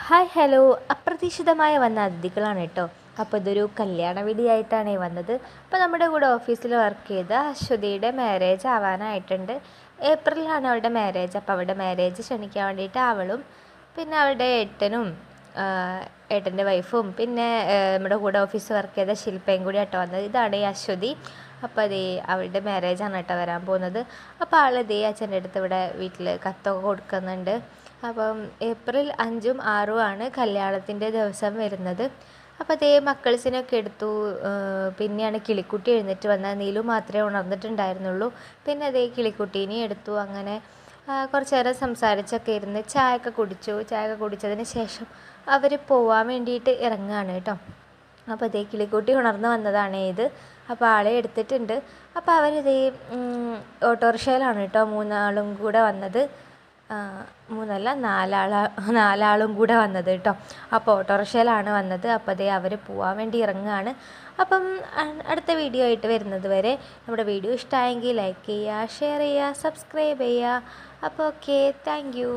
Hi hello അപ്രതീക്ഷിതമായി വന്ന അതിഥികളാണ് കേട്ടോ. അപ്പോൾ ഇതൊരു കല്യാണ വീഡിയോയായിട്ടാണ് വന്നത്. അപ്പോൾ നമ്മുടെ കൂടെ ഓഫീസിൽ വർക്ക് ചെയ്ത അശ്വതിയുടെ മാരേജ് ആവാനായിട്ടുണ്ട്. ഏപ്രിലാണ് അവളുടെ മാരേജ്. അപ്പോൾ അവളുടെ മാരേജ് ക്ഷണിക്കാൻ വേണ്ടിയിട്ട് അവളും പിന്നെ അവളുടെ ഏട്ടൻ്റെ വൈഫും പിന്നെ നമ്മുടെ കൂടെ ഓഫീസ് വർക്ക് ചെയ്ത ശില്പയും കൂടി ആട്ടോ വന്നത്. ഇതാണ് ഈ അശ്വതി. അപ്പോൾ അതേ അവളുടെ മാരേജാണ് കേട്ടോ വരാൻ പോകുന്നത്. അപ്പോൾ ആളതേ അച്ഛൻ്റെ അടുത്ത് ഇവിടെ വീട്ടിൽ കത്തൊക്കെ കൊടുക്കുന്നുണ്ട്. അപ്പം ഏപ്രിൽ 5ഉം 6ഉം ആണ് കല്യാണത്തിൻ്റെ ദിവസം വരുന്നത്. അപ്പോൾ അതേ മക്കൾസിനൊക്കെ എടുത്തു. പിന്നെയാണ് കിളിക്കുട്ടി എഴുന്നേറ്റ് വന്നത്. നീലു മാത്രമേ ഉണർന്നിട്ടുണ്ടായിരുന്നുള്ളൂ. പിന്നെ അതേ കിളിക്കുട്ടീനെ എടുത്തു. അങ്ങനെ കുറച്ച് നേരം സംസാരിച്ചൊക്കെ ഇരുന്ന് ചായയൊക്കെ കുടിച്ചു. ചായയൊക്കെ കുടിച്ചതിന് ശേഷം അവർ പോവാൻ വേണ്ടിയിട്ട് ഇറങ്ങുകയാണ് കേട്ടോ. അപ്പോൾ അതേ കിളിക്കുട്ടി ഉണർന്ന് വന്നതാണ് ഇത്. അപ്പോൾ ആളെ എടുത്തിട്ടുണ്ട്. അപ്പോൾ അവരിതേ ഓട്ടോറിക്ഷയിലാണ് കേട്ടോ മൂന്നാളും കൂടെ വന്നത്. മൂന്നല്ല നാലാളും കൂടെ വന്നത് കേട്ടോ. അപ്പോൾ ഓട്ടോറിക്ഷയിലാണ് വന്നത്. അപ്പോൾ അതേ അവർ പോകാൻ വേണ്ടി ഇറങ്ങുകയാണ്. അപ്പം അടുത്ത വീഡിയോ ആയിട്ട് വരുന്നത് വരെ നമ്മുടെ വീഡിയോ ഇഷ്ടമായെങ്കിൽ ലൈക്ക് ചെയ്യുക, ഷെയർ ചെയ്യുക, സബ്സ്ക്രൈബ് ചെയ്യുക. അപ്പോൾ ഓക്കെ, താങ്ക് യു.